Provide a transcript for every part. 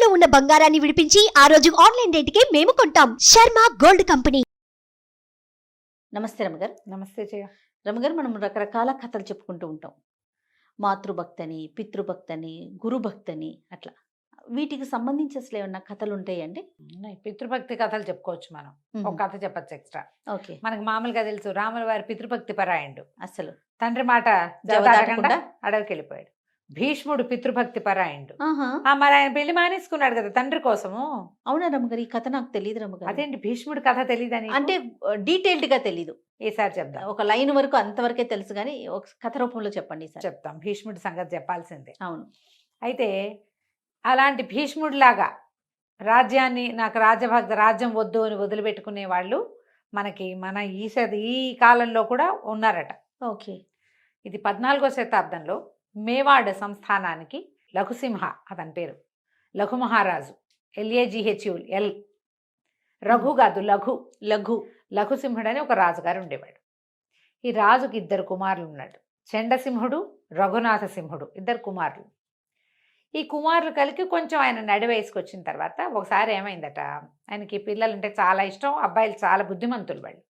ఇంట్లో ఉన్న బంగారాన్ని విడిపించి ఆ రోజు ఆన్లైన్ రేటుకే మేము కొంటాం. Sharma gold company. నమస్తే రమగారు. నమస్తే జయ. రమగారు, మనం రకరకాల కథలు చెప్పుకుంటూ ఉంటాం. మాతృభక్తని, పితృభక్తని, గురుభక్తని అట్లా. వీటికి సంబంధించి అసలు ఏమన్నా కథలు ఉంటాయండి? పితృభక్తి కథలు చెప్పుకోవచ్చు మనం. ఒక కథ చెప్పచ్చు ఎక్స్ట్రా. ఓకే. మనకు మామూలుగా తెలుసు రాముల వారి పితృభక్తి పరాయణుడు. అసలు తండ్రి మాట జవదాటకుండా అడవికి వెళ్ళిపోయాడు. భీష్ముడు పితృభక్తి పరాయణుడు. ఆహా, మరి ఆయన పెళ్లి మానేసుకున్నాడు కదా తండ్రి కోసము. అవునా రమగారు? ఈ కథ నాకు తెలియదు రమగారు. అదేంటి భీష్ముడు కథ తెలియదని? అంటే డీటెయిల్డ్ గా తెలీదు. ఈసారి చెప్దాం. ఒక లైన్ వరకు అంతవరకే తెలుసు కానీ ఒక కథ రూపంలో చెప్పండి సార్. చెప్తాం. భీష్ముడి సంగతి చెప్పాల్సిందే. అవును. అయితే అలాంటి భీష్ముడిలాగా రాజ్యాన్ని, నాకు రాజ్యం వద్దు అని వదిలిపెట్టుకునే వాళ్ళు మనకి మన ఈ కాలంలో కూడా ఉన్నారట. ఓకే. ఇది 14వ శతాబ్దంలో మేవాడ్ సంస్థానానికి లఘుసింహ అతని పేరు, లఘు మహారాజు, LAGHUL, రఘు కాదు లఘుసింహుడు అని ఒక రాజుగారు ఉండేవాడు. ఈ రాజుకి 2 కుమారులు ఉన్నాడు. చండసింహుడు, రఘునాథ సింహుడు, 2 కుమారులు. ఈ కుమారులు కలిగి కొంచెం ఆయన నడి వయసుకు వచ్చిన తర్వాత ఒకసారి ఏమైందట, ఆయనకి పిల్లలంటే చాలా ఇష్టం, అబ్బాయిలు చాలా బుద్ధిమంతులు వాళ్ళు.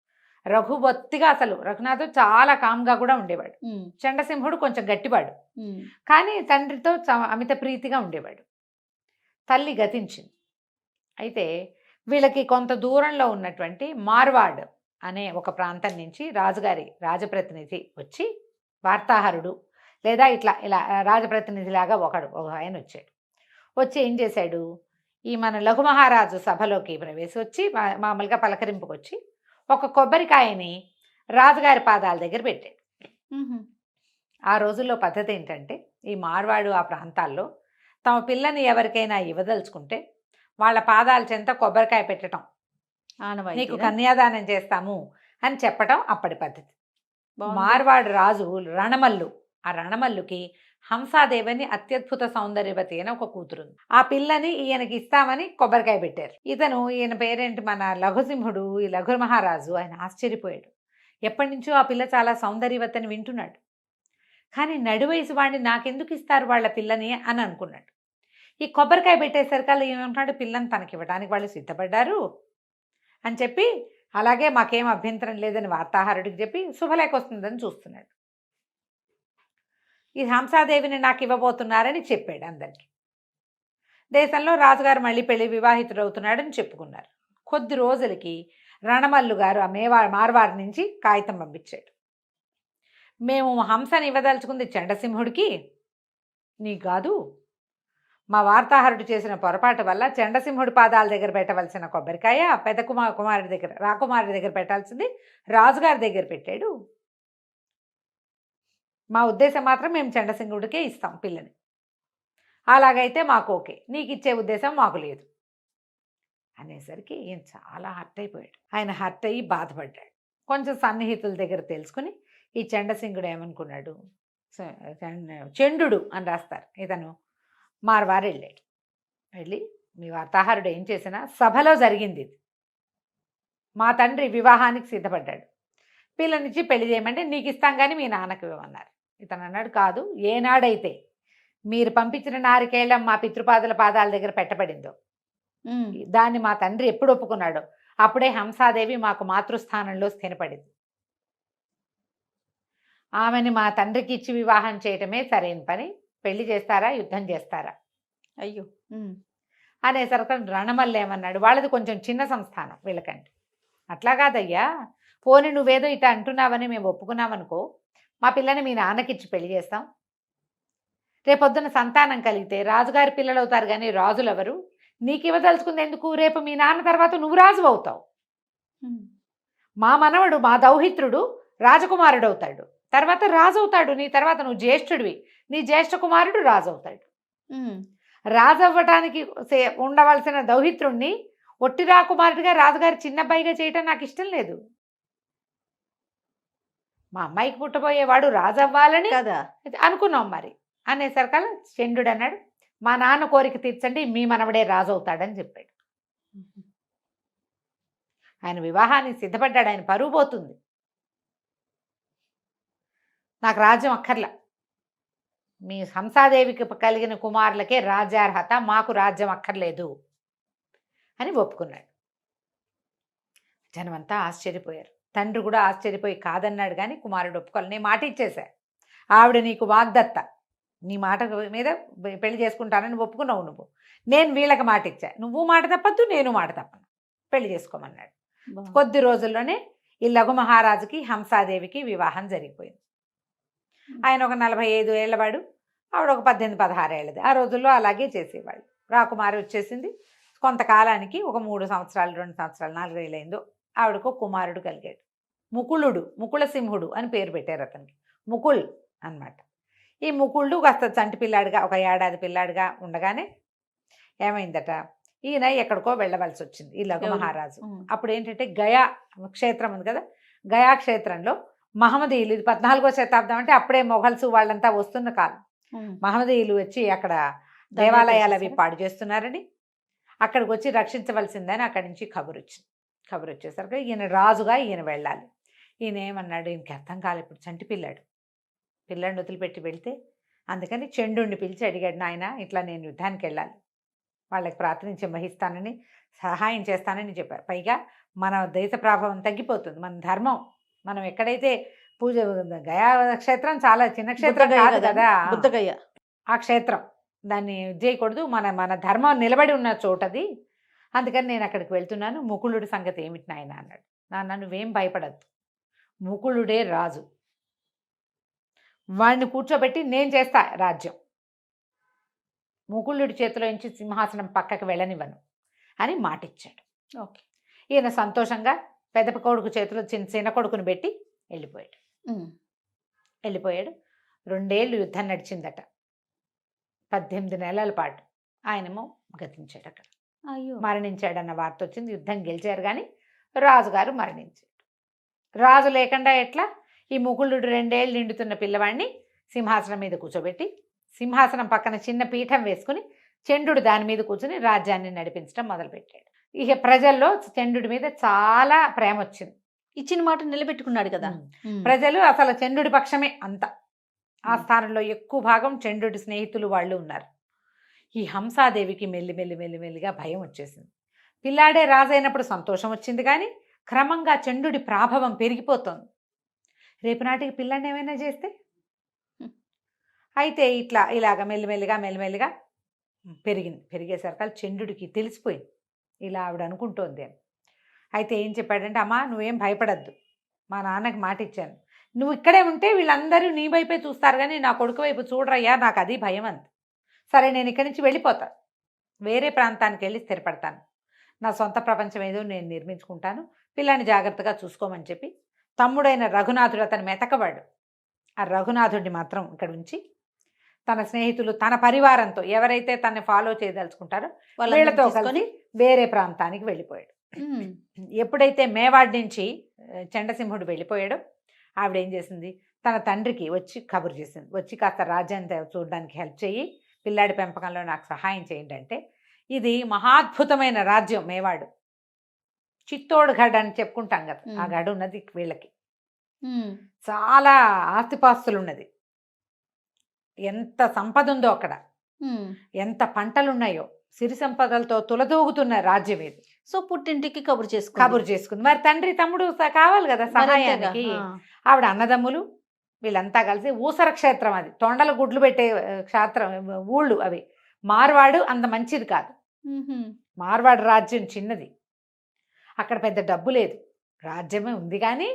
రఘునాథు చాలా కామ్గా కూడా ఉండేవాడు. చండసింహుడు కొంచెం గట్టివాడు, కానీ తండ్రితో అమిత ప్రీతిగా ఉండేవాడు. తల్లి గతించింది. అయితే వీళ్ళకి కొంత దూరంలో ఉన్నటువంటి మార్వాడ్ అనే ఒక ప్రాంతం నుంచి రాజుగారి రాజప్రతినిధి వచ్చి, వార్తాహరుడు లేదా ఇలా రాజప్రతినిధిలాగా ఒక ఆయన వచ్చాడు. వచ్చి ఏం చేశాడు, ఈ మన లఘుమహారాజు సభలోకి ప్రవేశి వచ్చి మామూలుగా పలకరింపుకి వచ్చి ఒక కొబ్బరికాయని రాజుగారి పాదాల దగ్గర పెట్టాడు. ఆ రోజుల్లో పద్ధతి ఏంటంటే, ఈ మార్వాడు ఆ ప్రాంతాల్లో తమ పిల్లని ఎవరికైనా ఇవ్వదలుచుకుంటే వాళ్ళ పాదాల చెంత కొబ్బరికాయ పెట్టడం, నీకు కన్యాదానం చేస్తాము అని చెప్పటం అప్పటి పద్ధతి. మార్వాడు రాజు రణమల్లు, ఆ రణమల్లుకి హంసాదేవని అత్యద్భుత సౌందర్యవతి అని ఒక కూతురుంది. ఆ పిల్లని ఈయనకి ఇస్తామని కొబ్బరికాయ పెట్టారు. ఈయన పేరేంటి, మన లఘుసింహుడు, ఈ లఘు మహారాజు, ఆయన ఆశ్చర్యపోయాడు. ఎప్పటి నుంచో ఆ పిల్ల చాలా సౌందర్యవతిని వింటున్నాడు, కానీ నడివయసు వాడిని నాకెందుకు ఇస్తారు వాళ్ళ పిల్లని అని అనుకున్నాడు. ఈ కొబ్బరికాయ పెట్టేసరికల్లా ఏమంటున్నాడు, పిల్లని తనకివ్వడానికి వాళ్ళు సిద్ధపడ్డారు అని చెప్పి, అలాగే మాకేం అభ్యంతరం లేదని వార్తాహరుడికి చెప్పి శుభలేఖ వస్తుందని చూస్తున్నాడు. ఈ హంసాదేవిని నాకు ఇవ్వబోతున్నారని చెప్పాడు అందరికీ. దేశంలో రాజుగారు మళ్ళీ వివాహితుడు అవుతున్నాడని చెప్పుకున్నారు. కొద్ది రోజులకి రణమల్లు గారు ఆ మార్వాడి నుంచి కాగితం పంపించాడు. మేము హంసని ఇవ్వదలుచుకుంది చండసింహుడికి, నీకు కాదు. మా వార్తాహరుడు చేసిన పొరపాటు వల్ల చండసింహుడి పాదాల దగ్గర పెట్టవలసిన కొబ్బరికాయ పెద్ద కుమారుడి దగ్గర, రాకుమారుడి దగ్గర పెట్టాల్సింది రాజుగారి దగ్గర పెట్టాడు. మా ఉద్దేశం మాత్రం మేము చండసింహుడికే ఇస్తాం పిల్లని, అలాగైతే మాకు ఓకే, నీకు ఇచ్చే ఉద్దేశం మాకు లేదు అనేసరికి ఈయన చాలా హర్ట్ అయిపోయాడు. ఆయన హర్ట్ అయ్యి బాధపడ్డాడు. కొంచెం సన్నిహితుల దగ్గర తెలుసుకుని ఈ చండసింహుడు ఏమనుకున్నాడు, చండు అని రాస్తారు, ఇతను మార్వారు వెళ్ళాడు. వెళ్ళి మీ వార్తాహరుడు ఏం చేసినా సభలో జరిగింది ఇది, మా తండ్రి వివాహానికి సిద్ధపడ్డాడు, పిల్లనిచ్చి పెళ్లి చేయమంటే నీకు ఇస్తాం కానీ మీ నాన్నకి ఇవ్వమన్నారు. ఇతను అన్నాడు, కాదు, ఏనాడైతే మీరు పంపించిన నారికేళ్ళం మా పితృపాదుల పాదాల దగ్గర పెట్టబడిందో దాన్ని మా తండ్రి ఎప్పుడు ఒప్పుకున్నాడో అప్పుడే హంసాదేవి మాకు మాతృస్థానంలో స్థిరపడింది. ఆమెని మా తండ్రికి ఇచ్చి వివాహం చేయటమే సరైన పని, పెళ్లి చేస్తారా యుద్ధం చేస్తారా? అయ్యో అనేసరికి రణమల్లి ఏమన్నాడు, వాళ్ళది కొంచెం చిన్న సంస్థానం వీళ్ళకంటే. అట్లా కాదయ్యా, పోనీ నువ్వేదో ఇట్లా అంటున్నావని మేము ఒప్పుకున్నామనుకో, మా పిల్లని మీ నాన్నకిచ్చి పెళ్లి చేస్తాం. రేపొద్దున సంతానం కలిగితే రాజుగారి పిల్లలు అవుతారు, కానీ రాజులు ఎవరు? నీకు ఇవ్వదలుచుకుంది ఎందుకు? రేపు మీ నాన్న తర్వాత నువ్వు రాజు అవుతావు. మా మనవడు, మా దౌహిత్రుడు రాజకుమారుడు అవుతాడు, తర్వాత రాజు అవుతాడు. నీ తర్వాత నువ్వు జ్యేష్ఠుడివి, నీ జ్యేష్ఠ కుమారుడు రాజు అవుతాడు. రాజు అవ్వటానికి ఉండవలసిన దౌహిత్రుణ్ణి ఒట్టి రాకుమారుడిగా రాజుగారి చిన్నబ్బాయిగా చేయటం నాకు ఇష్టం లేదు. మా అమ్మాయికి పుట్టబోయేవాడు రాజు అవ్వాలని కదా అనుకున్నాం మరి అనేసరికల్లా చండు అన్నాడు, మా నాన్న కోరిక తీర్చండి, మీ మనవడే రాజు అవుతాడని చెప్పాడు. ఆయన వివాహానికి సిద్ధపడ్డాడు. ఆయన పరువు పోతుంది. నాకు రాజ్యం అక్కర్లా, మీ హంసాదేవికి కలిగిన కుమారులకే రాజ్యార్హత, మాకు రాజ్యం అక్కర్లేదు అని ఒప్పుకున్నాడు. జనమంతా ఆశ్చర్యపోయారు. తండ్రి కూడా ఆశ్చర్యపోయి కాదన్నాడు, కానీ కుమారుడు ఒప్పుకోవాలి. నేను మాట ఇచ్చేశా, ఆవిడ నీకు వాగ్దత్త, నీ మాట మీద పెళ్లి చేసుకుంటానని ఒప్పుకున్నావు నువ్వు. నేను వీళ్ళకి మాట ఇచ్చా, నువ్వు మాట తప్పద్దు, నేను మాట తప్పను, పెళ్లి చేసుకోమన్నాడు. కొద్ది రోజుల్లోనే ఈ లఘు మహారాజుకి హంసాదేవికి వివాహం జరిగిపోయింది. ఆయన ఒక 45 ఏళ్ళవాడు, ఆవిడ ఒక 18-16 ఏళ్ళది. ఆ రోజుల్లో అలాగే చేసేవాళ్ళు. రాకుమారి వచ్చేసింది. కొంతకాలానికి ఒక 3 సంవత్సరాలు, 2 సంవత్సరాలు, 4 ఏళ్ళైందో ఆవిడకు కుమారుడు కలిగాడు. ముకుళుడు, ముకుళసింహుడు అని పేరు పెట్టారు అతనికి. ముకుల్ అన్నమాట. ఈ ముకుళుడు కాస్త చంటి పిల్లాడిగా, ఒక ఏడాది పిల్లాడిగా ఉండగానే ఏమైందట, ఈయన ఎక్కడికో వెళ్ళవలసి వచ్చింది ఈ లఘు మహారాజు. అప్పుడు ఏంటంటే గయా క్షేత్రం ఉంది కదా, గయా క్షేత్రంలో మహమ్మదీయులు, ఇది 14వ శతాబ్దం, అంటే అప్పుడే మొఘల్స్ వాళ్ళంతా వస్తున్న కాలం. మహమ్మదీయులు వచ్చి అక్కడ దేవాలయాలు అవి పాడు చేస్తున్నారని, అక్కడికి వచ్చి రక్షించవలసిందని అక్కడి నుంచి కబురు వచ్చింది. కబురు వచ్చేసరికి ఈయన రాజుగా ఈయన వెళ్ళాలి. ఈయన ఏమన్నాడు, ఈయనకి అర్థం కాలేదు. ఇప్పుడు చంటి పిల్లాడిని వదిలిపెట్టి వెళ్తే, అందుకని చండుని పిలిచి అడిగాడు, నాయన ఇట్లా నేను యుద్ధానికి వెళ్ళాలి, వాళ్ళకి ప్రాతినిధ్యం వహిస్తానని, సహాయం చేస్తానని చెప్పారు. పైగా మన దేశ ప్రభావం తగ్గిపోతుంది, మన ధర్మం, మనం ఎక్కడైతే పూజ, గయా క్షేత్రం చాలా చిన్న క్షేత్రం కాదు కదా, బుద్ధగయ ఆ క్షేత్రం, దాన్ని చేయకూడదు, మన ధర్మం నిలబడి ఉన్న చోటది, అందుకని నేను అక్కడికి వెళ్తున్నాను, ముకుళుడి సంగతి ఏమిటి నాయన అన్నాడు. నాన్న నువ్వేం భయపడద్దు, ముకుళుడే రాజు, వాడిని కూర్చోబెట్టి నేను చేస్తా రాజ్యం, ముకుళుడి చేతిలో నుంచి సింహాసనం పక్కకి వెళ్ళనివ్వను అని మాటిచ్చాడు. ఓకే. ఈయన సంతోషంగా పెద్ద కొడుకు చేతిలో చిన్న కొడుకుని పెట్టి వెళ్ళిపోయాడు. 2 ఏళ్ళు యుద్ధం నడిచిందట, 18 నెలల పాటు. ఆయనేమో గతించాడు, అక్కడ మరణించాడన్న వార్త వచ్చింది. యుద్ధం గెలిచారు కానీ రాజుగారు మరణించాడు. రాజు లేకుండా ఎట్లా, ఈ ముకుళుడు 2 ఏళ్ళు నిండుతున్న పిల్లవాడిని సింహాసనం మీద కూర్చోబెట్టి, సింహాసనం పక్కన చిన్న పీఠం వేసుకుని చండు దాని మీద కూర్చుని రాజ్యాన్ని నడిపించడం మొదలుపెట్టాడు. ఇక ప్రజల్లో చండు మీద చాలా ప్రేమ వచ్చింది. ఇచ్చిన మాట నిలబెట్టుకున్నాడు కదా. ప్రజలు అసలు చండు పక్షమే అంత. ఆ స్థానంలో ఎక్కువ భాగం చండు స్నేహితులు వాళ్ళు ఉన్నారు. ఈ హంసాదేవికి మెల్లిగా భయం వచ్చేసింది. పిల్లాడే రాజైనప్పుడు సంతోషం వచ్చింది, కానీ క్రమంగా చండు ప్రాభవం పెరిగిపోతుంది. రేపు నాటికి పిల్లాడిని ఏమైనా చేస్తే, అయితే ఇలాగ మెల్లిమెల్లిగా పెరిగేసరికి చండుకి తెలిసిపోయింది ఇలా ఆవిడ అనుకుంటోంది అని. అయితే ఏం చెప్పాడంటే, అమ్మా నువ్వేం భయపడద్దు, మా నాన్నకి మాట ఇచ్చాను, నువ్వు ఇక్కడే ఉంటే వీళ్ళందరూ నీ వైపే చూస్తారు కానీ నా కొడుకు వైపు చూడరయ్యా, నాకు అది భయం అంత. సరే నేను ఇక్కడి నుంచి వెళ్ళిపోతాను, వేరే ప్రాంతానికి వెళ్ళి స్థిరపడతాను, నా సొంత ప్రపంచం ఏదో నేను నిర్మించుకుంటాను, పిల్లాన్ని జాగ్రత్తగా చూసుకోమని చెప్పి తమ్ముడైన రఘునాథుడు, అతను మెతకవాడు, ఆ రఘునాథుడిని మాత్రం ఇక్కడ ఉంచి తన స్నేహితులు, తన పరివారంతో ఎవరైతే తనని ఫాలో చేయదలుచుకుంటారో వీళ్ళతో కలిసి వేరే ప్రాంతానికి వెళ్ళిపోయాడు. ఎప్పుడైతే మేవాడ్ నుంచి చండసింహుడు వెళ్ళిపోయాడో ఆవిడ ఏం చేసింది, తన తండ్రికి వచ్చి కబురు చేసింది, వచ్చి కాస్త రాజ్యాన్ని చూడడానికి హెల్ప్ చేయి, పిల్లాడి పెంపకంలో నాకు సహాయం చేయండి అంటే. ఇది మహాద్భుతమైన రాజ్యం మేవాడు, చిత్తోడ్ గఢ్ అని చెప్పుకుంటాం కదా, ఆ గఢ్ ఉన్నది వీళ్ళకి. చాలా ఆస్తిపాస్తులు ఉన్నది, ఎంత సంపద ఉందో అక్కడ, ఎంత పంటలున్నాయో, సిరి సంపదలతో తులదూగుతున్న రాజ్యం ఇది. సో పుట్టింటికి కబురు చేసుకుంది. మరి తండ్రి తమ్ముడు కావాలి కదా సహాయానికి. ఆవిడ అన్నదమ్ములు వీళ్ళంతా కలిసి ఊసర క్షేత్రం, అది తొండల గుడ్లు పెట్టే క్షేత్రం, ఊళ్ళు అవి. మార్వాడు అంత మంచిది కాదు, మార్వాడు రాజ్యం చిన్నది, అక్కడ పెద్ద డబ్బు లేదు, రాజ్యమే ఉంది కానీ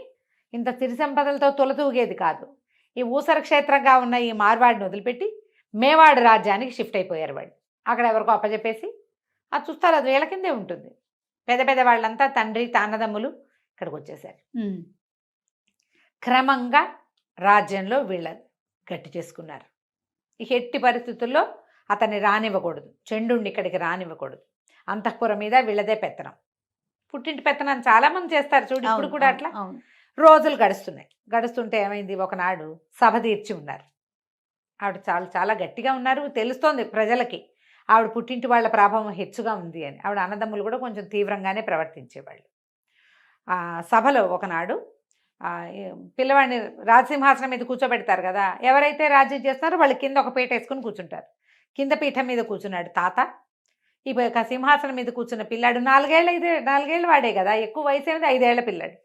ఇంత సిరి సంపదలతో తులతూగేది కాదు. ఈ ఊసర క్షేత్రంగా ఉన్న ఈ మార్వాడిని వదిలిపెట్టి మేవాడు రాజ్యానికి షిఫ్ట్ అయిపోయారు వాళ్ళు. అక్కడ ఎవరికో అప్పచెప్పేసి అది చూస్తారు, అది వీళ్ళ కిందే ఉంటుంది. పెద్ద వాళ్ళంతా తండ్రి అన్నదమ్ములు ఇక్కడికి వచ్చేసారు. క్రమంగా రాజ్యంలో వీళ్ళ గట్టి చేసుకున్నారు. ఇక ఎట్టి పరిస్థితుల్లో అతన్ని రానివ్వకూడదు, చండుని ఇక్కడికి రానివ్వకూడదు. అంతఃపురం మీద వీళ్ళదే పెత్తనం, పుట్టింటి పెత్తనం చాలామంది చేస్తారు చూడు, ఇప్పుడు కూడా అట్లా. రోజులు గడుస్తుంటే ఏమైంది, ఒకనాడు సభ తీర్చి ఉన్నారు. ఆవిడ చాలా గట్టిగా ఉన్నారు, తెలుస్తోంది ప్రజలకి ఆవిడ పుట్టింటి వాళ్ళ ప్రభావం హెచ్చుగా ఉంది అని. ఆవిడ అన్నదమ్ములు కూడా కొంచెం తీవ్రంగానే ప్రవర్తించేవాళ్ళు. ఆ సభలో ఒకనాడు పిల్లవాడిని రాజసింహాసనం మీద కూర్చోబెడతారు కదా, ఎవరైతే రాజ్యం చేస్తున్నారో వాళ్ళు కింద ఒక పీట వేసుకుని కూర్చుంటారు. కింద పీఠం మీద కూర్చున్నాడు తాత. ఈ సింహాసనం మీద కూర్చున్న పిల్లాడు 4 ఏళ్ళు వాడే కదా, ఎక్కువ వయసు ఏమిది, 5 ఏళ్ల పిల్లాడు.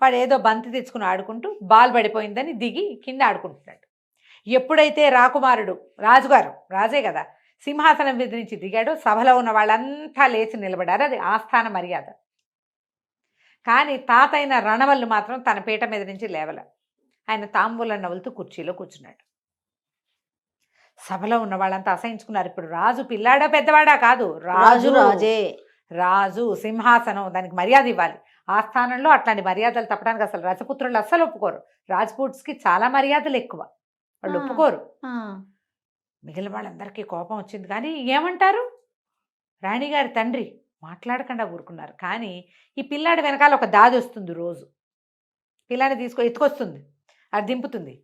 వాడు ఏదో బంతి తెచ్చుకుని ఆడుకుంటూ బాల్ పడిపోయిందని దిగి కింద ఆడుకుంటున్నాడు. ఎప్పుడైతే రాకుమారుడు రాజే కదా, సింహాసనం మీద నుంచి దిగాడో సభలో ఉన్న వాళ్ళంతా లేచి నిలబడారు. అది ఆస్థాన మర్యాద. కానీ తాత అయిన రణవల్లు మాత్రం తన పీట మీద నుంచి లేవల. ఆయన తాంబూలం నవ్వులుతూ కుర్చీలో కూర్చున్నాడు. సభలో ఉన్న వాళ్ళంతా అసహించుకున్నారు. ఇప్పుడు రాజు పిల్లాడా పెద్దవాడా కాదు, రాజే. రాజు సింహాసనం, దానికి మర్యాద ఇవ్వాలి. ఆ స్థానంలో అట్లాంటి మర్యాదలు తప్పడానికి అసలు రజపుత్రులు అస్సలు ఒప్పుకోరు. రాజ్పూట్స్కి చాలా మర్యాదలు ఎక్కువ, వాళ్ళు ఒప్పుకోరు. మిగిలిన వాళ్ళందరికీ కోపం వచ్చింది. కానీ ఏమంటారు, రాణిగారి తండ్రి మాట్లాడకుండా ఊరుకున్నారు. కానీ ఈ పిల్లాడి వెనకాల ఒక దాది వస్తుంది. రోజు పిల్లాడిని ఎత్తుకొస్తుంది, అది దింపుతుంది.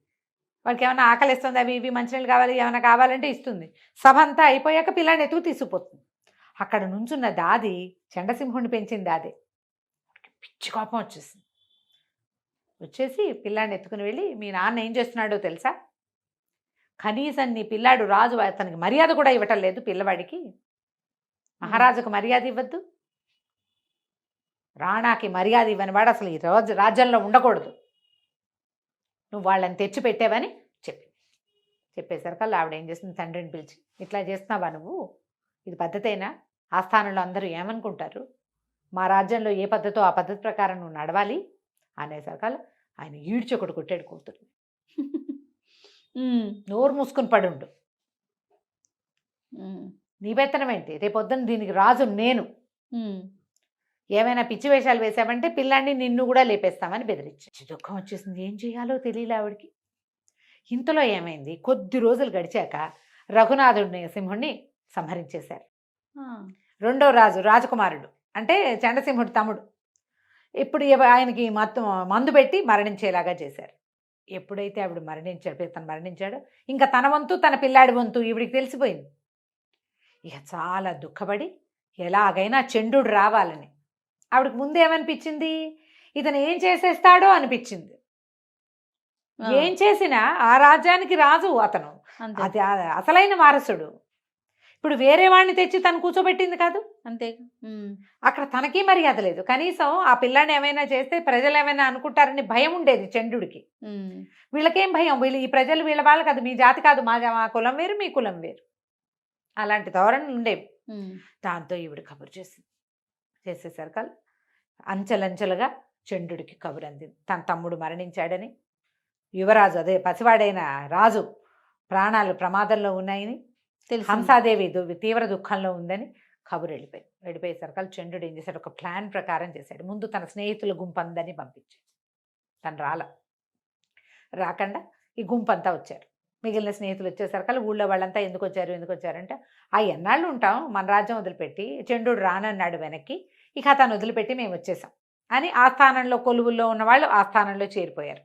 వాడికి ఏమైనా ఆకలిస్తుంది, అవి ఇవి మంచినీళ్ళు కావాలి, ఏమైనా కావాలంటే ఇస్తుంది. సభ అంతా అయిపోయాక పిల్లాడిని ఎత్తుకు తీసుకుపోతుంది. అక్కడ నుంచున్న దాది చండసింహుడిని పెంచింది. దాదే పిచ్చి కోపం వచ్చేసి పిల్లాడిని ఎత్తుకుని వెళ్ళి, మీ నాన్న ఏం చేస్తున్నాడో తెలుసా, కనీసం నీ పిల్లాడు రాజు అతనికి మర్యాద కూడా ఇవ్వటం లేదు. పిల్లవాడికి మహారాజుకు మర్యాద ఇవ్వద్దు, రాణాకి మర్యాద ఇవ్వని వాడు అసలు ఈ రాజ్యంలో ఉండకూడదు, నువ్వు వాళ్ళని తెచ్చి పెట్టావని చెప్పేసరికల్లా ఆవిడ ఏం చేస్తుంది, తండ్రిని పిలిచి, ఇట్లా చేస్తున్నావా నువ్వు, ఇది పద్ధతేనా, ఆస్థానంలో అందరూ ఏమనుకుంటారు, మా రాజ్యంలో ఏ పద్ధతో ఆ పద్ధతి ప్రకారం నువ్వు నడవాలి అనేసరికల్లా ఆయన ఈడ్చి ఒకటి కొట్టాడు కూతురు. నోరు మూసుకుని పడుండు, నీ పెత్తనం ఏంటి, రేపొద్దున దీనికి రాజు నేను, ఏమైనా పిచ్చి వేషాలు వేసామంటే పిల్లాన్ని నిన్ను కూడా లేపేస్తామని బెదిరించి. దుఃఖం వచ్చేసింది, ఏం చేయాలో తెలియలే ఆవిడికి. ఇంతలో ఏమైంది, కొద్ది రోజులు గడిచాక రఘునాథుడిని సింహుడిని సంహరించేశారు. రెండో రాజకుమారుడు అంటే చండసింహుడి తమ్ముడు. ఇప్పుడు ఆయనకి మందు పెట్టి మరణించేలాగా చేశారు. ఎప్పుడైతే ఆవిడ తను మరణించాడో ఇంకా తన వంతు తన పిల్లాడి వంతు ఈవిడికి తెలిసిపోయింది. ఇక చాలా దుఃఖపడి ఎలాగైనా చండు రావాలని, ఆవిడకి ముందు ఏమనిపించింది, ఇతను ఏం చేసేస్తాడో అనిపించింది. ఏం చేసినా ఆ రాజ్యానికి రాజు అతను, అది అసలైన వారసుడు. ఇప్పుడు వేరే వాడిని తెచ్చి తను కూర్చోబెట్టింది కాదు, అంతే. అక్కడ తనకి మర్యాద లేదు. కనీసం ఆ పిల్లాన్ని ఏమైనా చేస్తే ప్రజలు ఏమైనా అనుకుంటారని భయం ఉండేది చండుడికి. వీళ్ళకేం భయం, ఈ ప్రజలు వీళ్ళ వాళ్ళు కాదు, మీ జాతి కాదు, మా కులం వేరు, మీ కులం వేరు, అలాంటి ధోరణులు ఉండేవి. దాంతో ఈవిడ కబురు చేసేసరికి అంచెలంచెలుగా చండుడికి కబురు అందింది, తన తమ్ముడు మరణించాడని, యువరాజు అదే పసివాడైన రాజు ప్రాణాలు ప్రమాదంలో ఉన్నాయని, హంసాదేవి తీవ్ర దుఃఖంలో ఉందని కబురు వెళ్ళిపోయేసరికి చంద్రుడు ఏం చేశాడు, ఒక ప్లాన్ ప్రకారం చేశాడు. ముందు తన స్నేహితుల గుంపందని పంపించాడు. తను రాకుండా ఈ గుంపంతా వచ్చారు. మిగిలిన స్నేహితులు వచ్చేసరికి ఊళ్ళో వాళ్ళంతా ఎందుకు వచ్చారంటే, ఆ ఎన్నాళ్ళు ఉంటాం, మన రాజ్యం వదిలిపెట్టి, చంద్రుడు రానన్నాడు వెనక్కి, ఇక అతను వదిలిపెట్టి మేము వచ్చేసాం అని ఆ స్థానంలో కొలువుల్లో ఉన్న వాళ్ళు ఆ స్థానంలో చేరిపోయారు.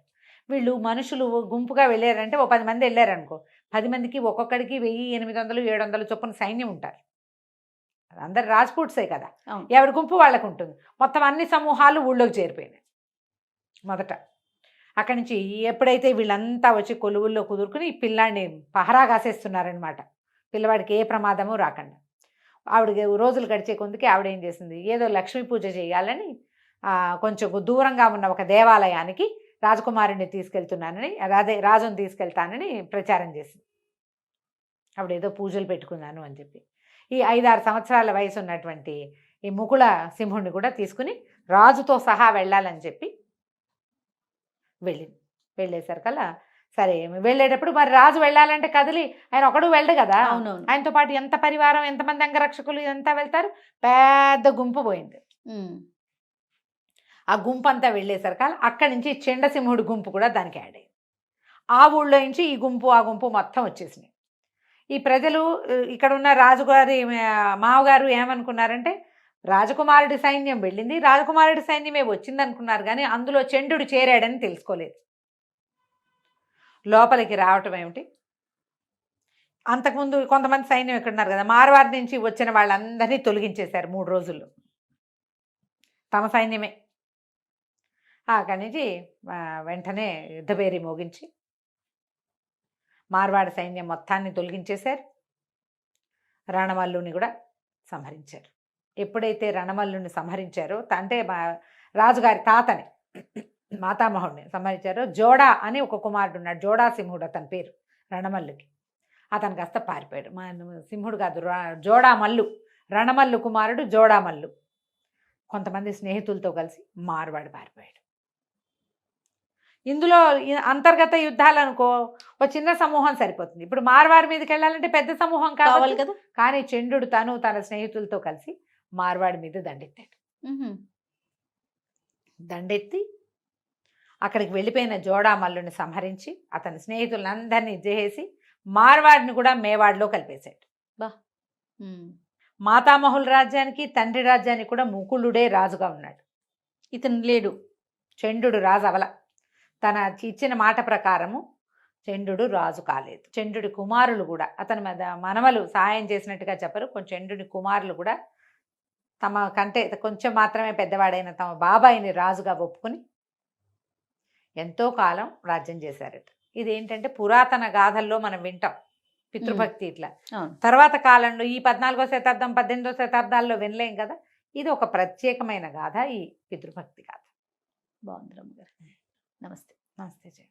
వీళ్ళు మనుషులు గుంపుగా వెళ్ళారంటే, 10 మంది వెళ్ళారనుకో, 10 మందికి ఒక్కొక్కడికి 1800, 700 చొప్పున సైన్యం ఉంటారు. అందరు రాజ్పూట్సే కదా, ఎవరి గుంపు వాళ్ళకు ఉంటుంది. మొత్తం అన్ని సమూహాలు ఊళ్ళోకి చేరిపోయినాయి. మొదట అక్కడి నుంచి ఎప్పుడైతే వీళ్ళంతా వచ్చి కొలువుల్లో కుదురుకుని ఈ పిల్లాడిని పహరా కాసేస్తున్నారనమాట, పిల్లవాడికి ఏ ప్రమాదము రాకుండా. ఆవిడ రోజులు గడిచే కొందుకి ఆవిడ ఏం చేసింది, ఏదో లక్ష్మీ పూజ చేయాలని కొంచెం దూరంగా ఉన్న ఒక దేవాలయానికి రాజకుమారుడిని తీసుకెళ్తున్నానని, రాజుని తీసుకెళ్తానని ప్రచారం చేసింది. ఆవిడ ఏదో పూజలు పెట్టుకున్నాను అని చెప్పి ఈ 5-6 సంవత్సరాల వయసు ఉన్నటువంటి ఈ ముకుళ సింహుడిని కూడా తీసుకుని రాజుతో సహా వెళ్ళాలని చెప్పి వెళ్ళేసరికల్లా సరే వెళ్ళేటప్పుడు మరి రాజు వెళ్ళాలంటే కదిలి ఆయన ఒకడు వెళ్ళడు కదా, ఆయనతో పాటు ఎంత పరివారం, ఎంతమంది అంగరక్షకులు ఇదంతా వెళ్తారు, పెద్ద గుంపు పోయింది. ఆ గుంపు అంతా వెళ్ళేసరికి అక్కడి నుంచి చండసింహుడి గుంపు కూడా దానికి యాడ్ అయ్యింది. ఆ ఊళ్ళో నుంచి ఈ గుంపు ఆ గుంపు మొత్తం వచ్చేసినాయి. ఈ ప్రజలు ఇక్కడ ఉన్న రాజుగారి మావగారు ఏమనుకున్నారంటే, రాజకుమారుడి సైన్యం వెళ్ళింది, రాజకుమారుడి సైన్యమే వచ్చింది అనుకున్నారు. కానీ అందులో చండుడు చేరాడని తెలుసుకోలేదు. లోపలికి రావటం ఏమిటి, అంతకుముందు కొంతమంది సైన్యం ఇక్కడ ఉన్నారు కదా, మార్వాడి నుంచి వచ్చిన వాళ్ళందరినీ తొలగించేశారు 3 రోజుల్లో, తమ సైన్యమే. అక్కడి నుంచి వెంటనే యుద్ధభేరి మోగించి మార్వాడ సైన్యం మొత్తాన్ని తొలగించేశారు. రణమల్లుని కూడా సంహరించారు. ఎప్పుడైతే రణమల్లుని సంహరించారో అంటే రాజుగారి తాతని మాతామహుడిని సంహరించారో జోడా అని ఒక కుమారుడు ఉన్నాడు. జోడా సింహుడు అతని పేరు రణమల్లుకి. అతను కాస్త పారిపోయాడు. సింహుడు కాదు, జోడామల్లు, రణమల్లు కుమారుడు జోడామల్లు కొంతమంది స్నేహితులతో కలిసి మార్వాడి పారిపోయాడు. ఇందులో అంతర్గత యుద్ధాలు అనుకో ఒక చిన్న సమూహం సరిపోతుంది. ఇప్పుడు మార్వాడి మీదకి వెళ్ళాలంటే పెద్ద సమూహం కావాలి కదా. కానీ చంద్రుడు తన స్నేహితులతో కలిసి మార్వాడి మీద దండెత్తాడు. దండెత్తి అక్కడికి వెళ్ళిపోయిన జోడామల్లుని సంహరించి అతని స్నేహితులందరినీ చేసి మార్వాడిని కూడా మేవాడిలో కలిపేశాడు. మాతామహుల రాజ్యానికి తండ్రి రాజ్యానికి కూడా ముకులుడే రాజుగా ఉన్నాడు. ఇతను లేడు. చంద్రుడు రాజు అవల. తన ఇచ్చిన మాట ప్రకారము చంద్రుడు రాజు కాలేదు. చంద్రుడి కుమారులు కూడా అతని మనవలు సహాయం చేసినట్టుగా చెప్పరు. కొంచెం చంద్రుడి కుమారులు కూడా తమ కంటే కొంచెం మాత్రమే పెద్దవాడైన తమ బాబాయిని రాజుగా ఒప్పుకొని ఎంతో కాలం రాజ్యం చేశారట. ఇదేంటంటే పురాతన గాథల్లో మనం వింటాం పితృభక్తి ఇట్లా. తర్వాత కాలంలో ఈ 14వ శతాబ్దం 18వ శతాబ్దాల్లో వినలేం కదా. ఇది ఒక ప్రత్యేకమైన గాథ, ఈ పితృభక్తి గాథ. బాగుంది రమ్మ గారు. నమస్తే. నమస్తే జయ.